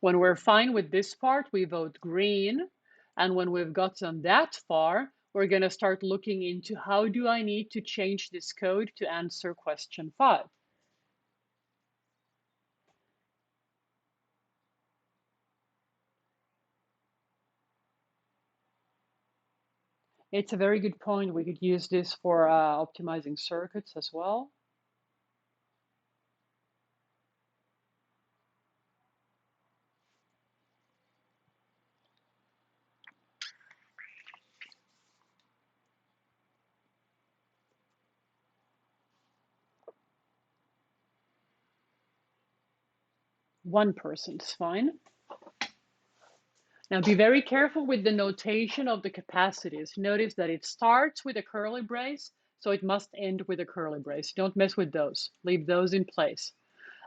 When we're fine with this part, we vote green. And when we've gotten that far, we're going to start looking into how do I need to change this code to answer question 5. It's a very good point. We could use this for optimizing circuits as well. One person's fine. Now be very careful with the notation of the capacities. Notice that it starts with a curly brace, so it must end with a curly brace. Don't mess with those. Leave those in place.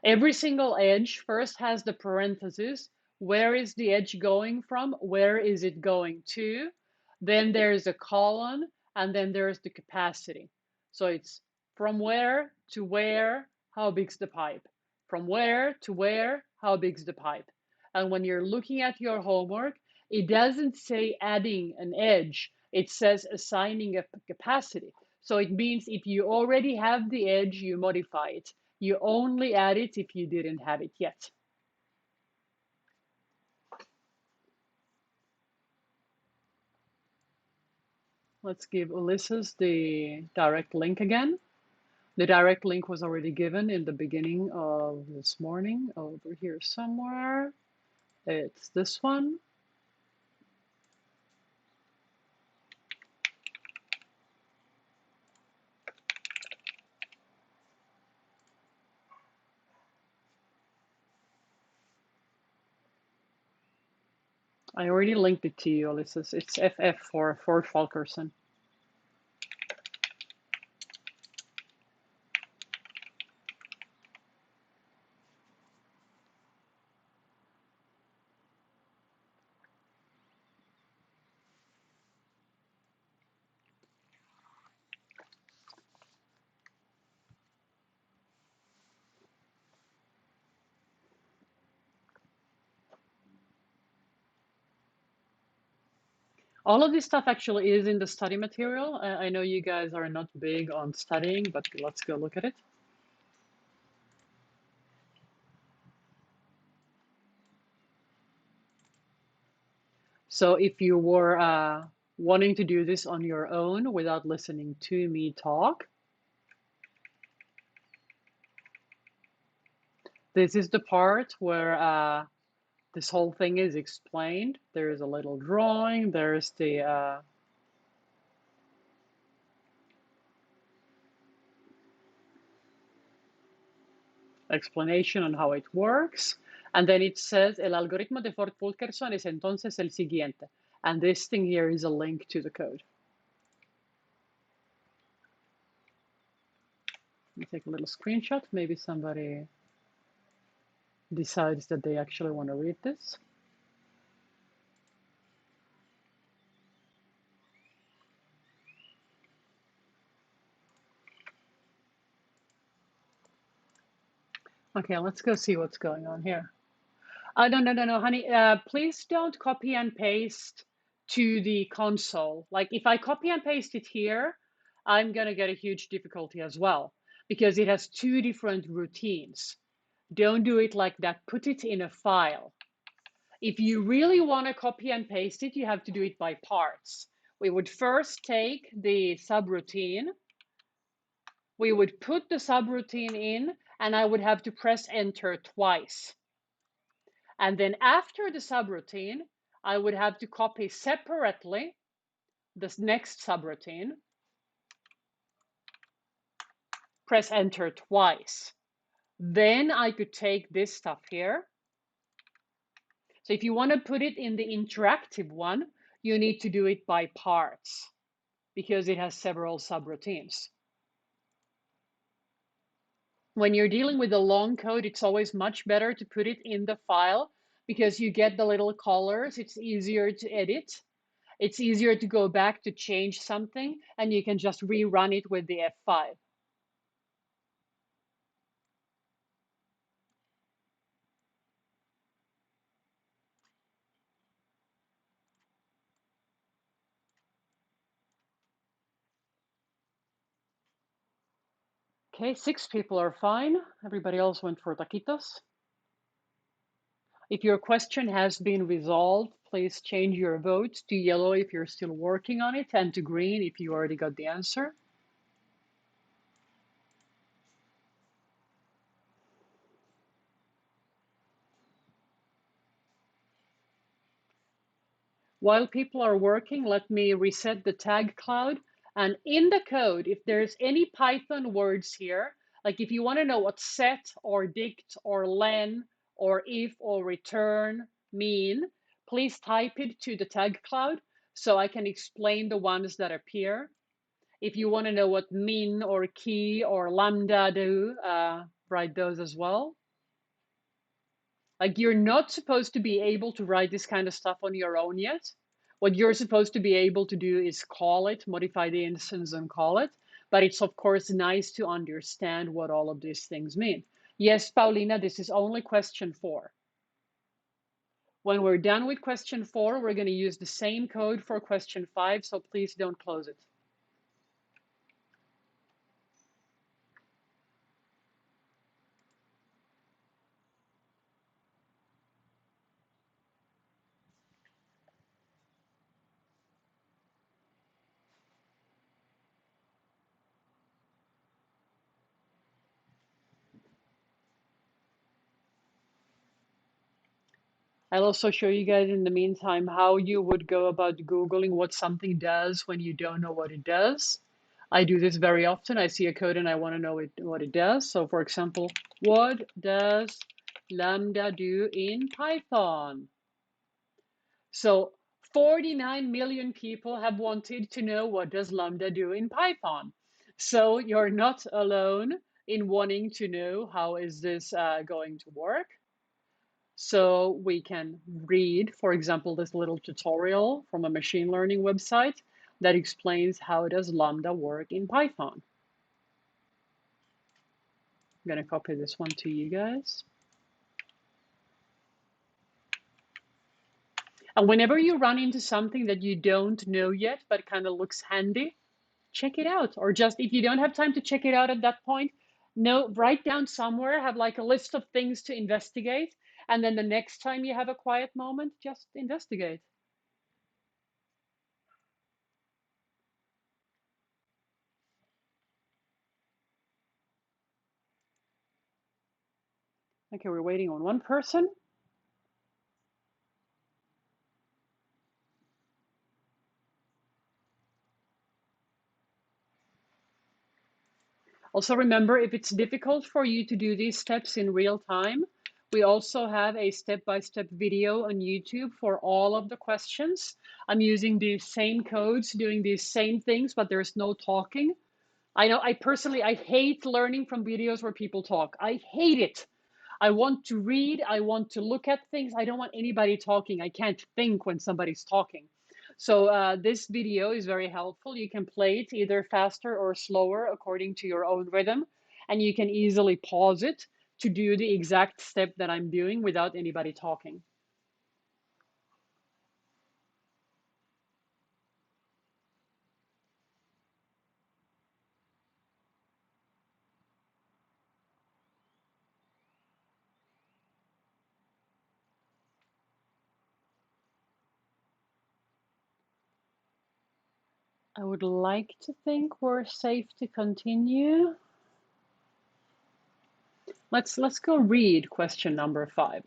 Every single edge first has the parenthesis. Where is the edge going from? Where is it going to? Then there's a colon, and then there's the capacity. So it's from where to where, how big's the pipe? From where to where, how big's the pipe? And when you're looking at your homework, it doesn't say adding an edge. It says assigning a capacity. So it means if you already have the edge, you modify it. You only add it if you didn't have it yet. Let's give Ulysses the direct link again. The direct link was already given in the beginning of this morning, over here somewhere. It's this one. I already linked it to you, Ulysses. It's FF for Ford Fulkerson. All of this stuff actually is in the study material. I know you guys are not big on studying, but let's go look at it. So if you were wanting to do this on your own without listening to me talk, this is the part where this whole thing is explained. There's a little drawing, there's the explanation on how it works. And then it says, el algoritmo de Ford-Fulkerson es entonces el siguiente. And this thing here is a link to the code. Let me take a little screenshot. Maybe somebody decides that they actually want to read this. Okay, let's go see what's going on here. No, honey. Please don't copy and paste to the console. Like if I copy and paste it here, I'm gonna get a huge difficulty as well because it has two different routines. Don't do it like that. Put it in a file. If you really want to copy and paste it, you have to do it by parts. We would first take the subroutine. We would put the subroutine in, and I would have to press enter twice. And then after the subroutine, I would have to copy separately this next subroutine, press enter twice. Then I could take this stuff here. So if you want to put it in the interactive one, you need to do it by parts because it has several subroutines. When you're dealing with the long code, it's always much better to put it in the file because you get the little colors. It's easier to edit. It's easier to go back to change something, and you can just rerun it with the F5. Okay, 6 people are fine. Everybody else went for taquitos. If your question has been resolved, please change your vote to yellow if you're still working on it, and to green if you already got the answer. While people are working, let me reset the tag cloud. And in the code, if there's any Python words here, like if you want to know what set or dict or len or if or return mean, please type it to the tag cloud so I can explain the ones that appear. If you want to know what min or key or lambda do, write those as well. Like you're not supposed to be able to write this kind of stuff on your own yet. What you're supposed to be able to do is call it, modify the instance and call it. But it's of course nice to understand what all of these things mean. Yes, Paulina, this is only question 4. When we're done with question 4, we're going to use the same code for question 5, so please don't close it. I'll also show you guys in the meantime how you would go about Googling what something does when you don't know what it does. I do this very often. I see a code and I want to know what it does. So for example, what does lambda do in Python? So 49 million people have wanted to know what does lambda do in Python. So you're not alone in wanting to know how is this going to work. So we can read, for example, this little tutorial from a machine learning website that explains how does lambda work in Python. I'm going to copy this one to you guys. And whenever you run into something that you don't know yet, but kind of looks handy, check it out. Or just if you don't have time to check it out at that point, write down somewhere, have like a list of things to investigate. And then the next time you have a quiet moment, just investigate. Okay, we're waiting on one person. Also remember, if it's difficult for you to do these steps in real time, we also have a step-by-step video on YouTube for all of the questions. I'm using these same codes, doing these same things, but there's no talking. I know I hate learning from videos where people talk. I hate it. I want to read, I want to look at things. I don't want anybody talking. I can't think when somebody's talking. So this video is very helpful. You can play it either faster or slower according to your own rhythm, and you can easily pause it to do the exact step that I'm doing without anybody talking. I would like to think we're safe to continue. Let's go read question number 5.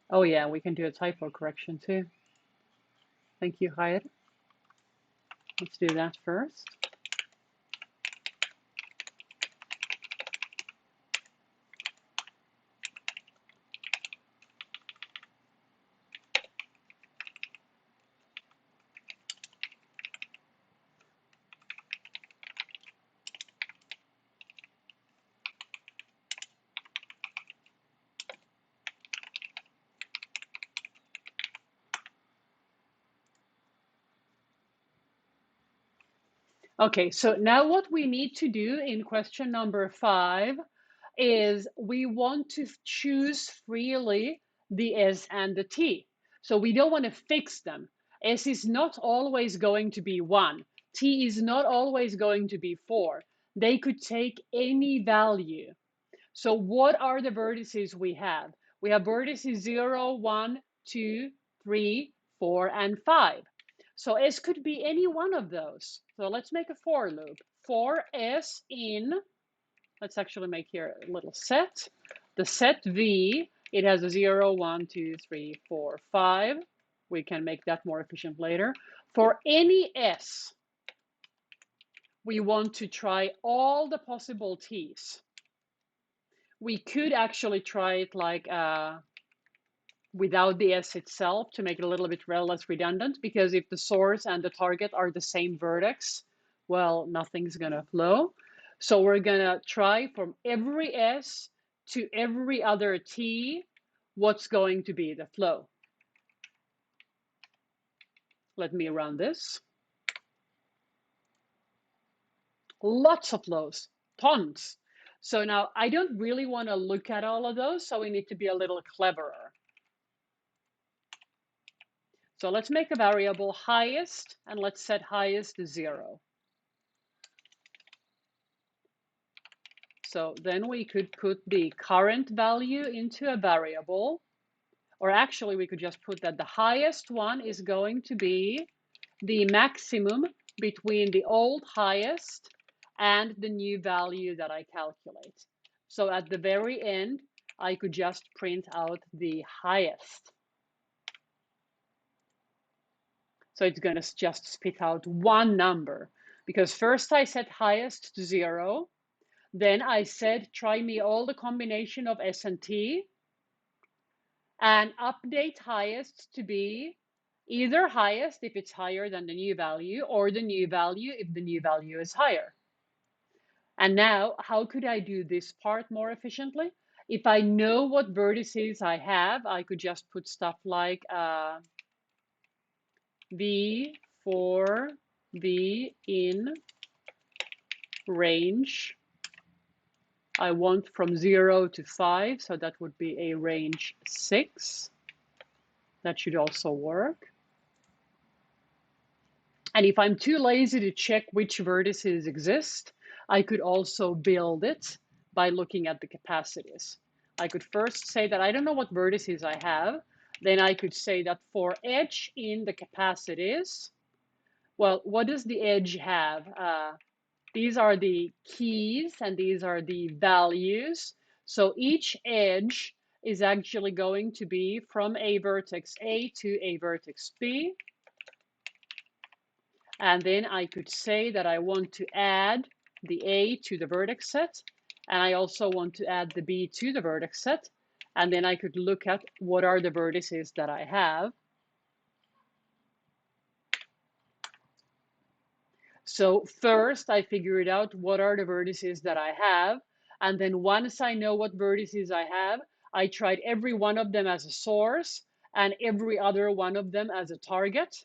Oh yeah, we can do a typo correction too. Thank you, Hayr. Let's do that first. Okay, so now what we need to do in question number 5 is we want to choose freely the S and the T. So we don't want to fix them. S is not always going to be 1. T is not always going to be 4. They could take any value. So what are the vertices we have? We have vertices 0, 1, 2, 3, 4, and 5. So S could be any one of those. So let's make a for loop. For S in, let's actually make here a little set. The set V, it has a 0, 1, 2, 3, 4, 5. We can make that more efficient later. For any S, we want to try all the possible T's. We could actually try it like without the S itself to make it a little bit less redundant, because if the source and the target are the same vertex, well, nothing's gonna flow. So we're gonna try from every S to every other T, what's going to be the flow. Let me run this. Lots of flows, tons. So now I don't really want to look at all of those, so we need to be a little cleverer. So let's make a variable highest, and let's set highest to 0. So then we could put the current value into a variable, or actually we could just put that the highest one is going to be the maximum between the old highest and the new value that I calculate. So at the very end, I could just print out the highest. So it's going to just spit out one number, because first I set highest to 0. Then I said, try me all the combination of S and T, and update highest to be either highest if it's higher than the new value, or the new value if the new value is higher. And now, how could I do this part more efficiently? If I know what vertices I have, I could just put stuff like V for the in range I want from 0 to 5, so that would be a range 6. That should also work. And if I'm too lazy to check which vertices exist, I could also build it by looking at the capacities. I could first say that I don't know what vertices I have. Then I could say that for edge in the capacities, well, what does the edge have? These are the keys and these are the values. So each edge is actually going to be from a vertex A to a vertex B. And then I could say that I want to add the A to the vertex set. And I also want to add the B to the vertex set. And then I could look at what are the vertices that I have. So first I figured out what are the vertices that I have. And then once I know what vertices I have, I tried every one of them as a source and every other one of them as a target.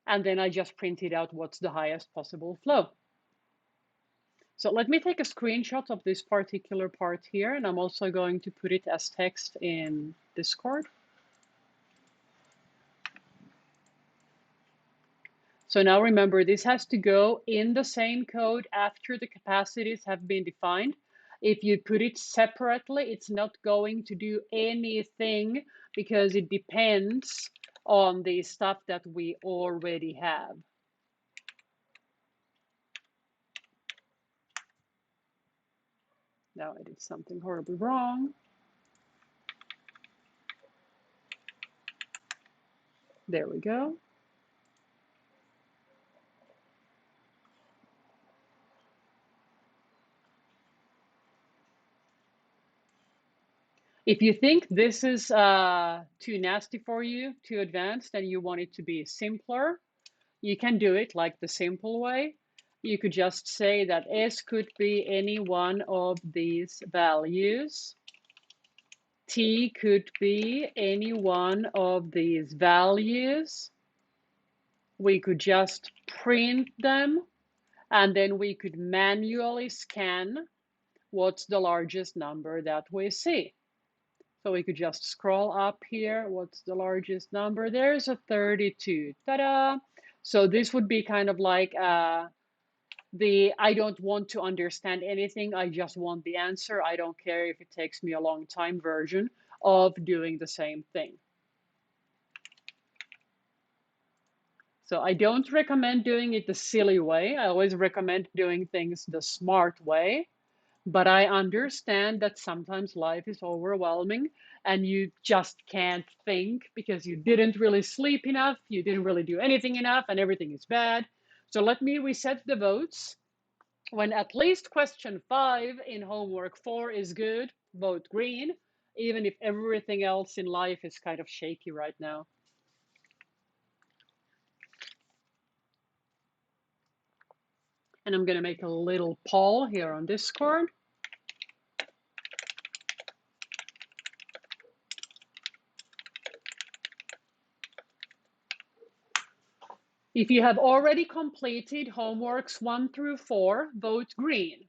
And then I just printed out what's the highest possible flow. So let me take a screenshot of this particular part here, and I'm also going to put it as text in Discord. So now remember, this has to go in the same code after the capacities have been defined. If you put it separately, it's not going to do anything because it depends on the stuff that we already have. Now I did something horribly wrong. There we go. If you think this is too nasty for you, too advanced, and you want it to be simpler, you can do it like the simple way. You could just say that S could be any one of these values. T could be any one of these values. We could just print them, and then we could manually scan what's the largest number that we see. So we could just scroll up here. What's the largest number? There's a 32. Ta-da! So this would be kind of like the I don't want to understand anything. I just want the answer. I don't care if it takes me a long time version of doing the same thing. So I don't recommend doing it the silly way. I always recommend doing things the smart way. But I understand that sometimes life is overwhelming and you just can't think because you didn't really sleep enough, you didn't really do anything enough, and everything is bad. So let me reset the votes. When at least question 5 in homework 4 is good, vote green, even if everything else in life is kind of shaky right now. And I'm going to make a little poll here on Discord. If you have already completed homeworks 1 through 4, vote green.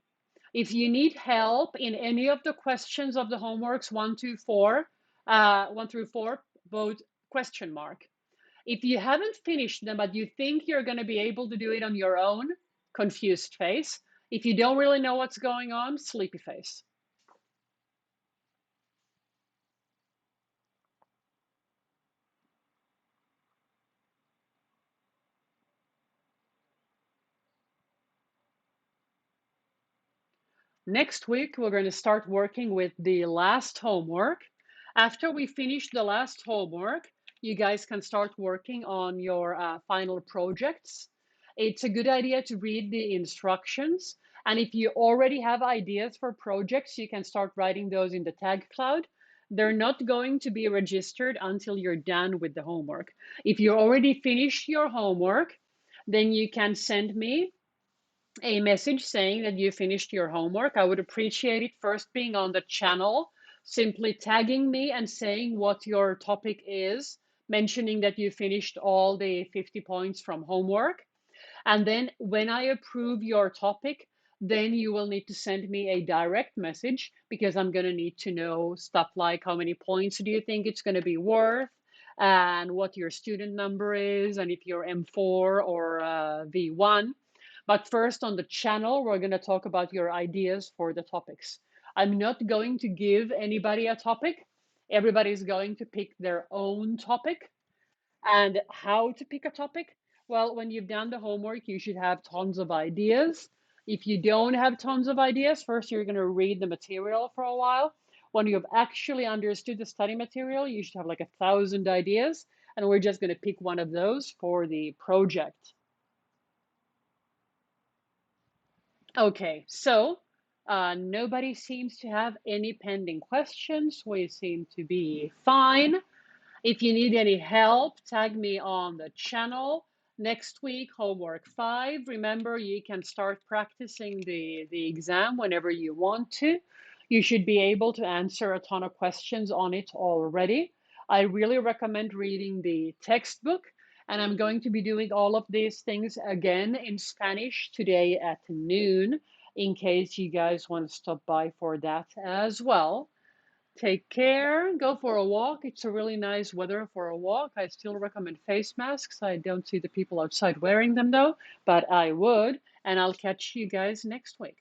If you need help in any of the questions of the homeworks 1 through 4, vote question mark. If you haven't finished them, but you think you're going to be able to do it on your own, confused face. If you don't really know what's going on, sleepy face. Next week, we're going to start working with the last homework. After we finish the last homework, you guys can start working on your final projects. It's a good idea to read the instructions. And if you already have ideas for projects, you can start writing those in the tag cloud. They're not going to be registered until you're done with the homework. If you already finished your homework, then you can send me a message saying that you finished your homework. I would appreciate it first being on the channel, simply tagging me and saying what your topic is, mentioning that you finished all the 50 points from homework. And then when I approve your topic, then you will need to send me a direct message because I'm going to need to know stuff like how many points do you think it's going to be worth, and what your student number is, and if you're M4 or V1. But first on the channel, we're going to talk about your ideas for the topics. I'm not going to give anybody a topic. Everybody's going to pick their own topic. And how to pick a topic? Well, when you've done the homework, you should have tons of ideas. If you don't have tons of ideas, first you're going to read the material for a while. When you've actually understood the study material, you should have like 1,000 ideas. And we're just going to pick one of those for the project. Okay, so nobody seems to have any pending questions. We seem to be fine. If you need any help, tag me on the channel. Next week, homework 5. Remember, you can start practicing the exam whenever you want to. You should be able to answer a ton of questions on it already. I really recommend reading the textbook, and I'm going to be doing all of these things again in Spanish today at noon, in case you guys want to stop by for that as well. Take care. Go for a walk. It's a really nice weather for a walk. I still recommend face masks. I don't see the people outside wearing them though, but I would. And I'll catch you guys next week.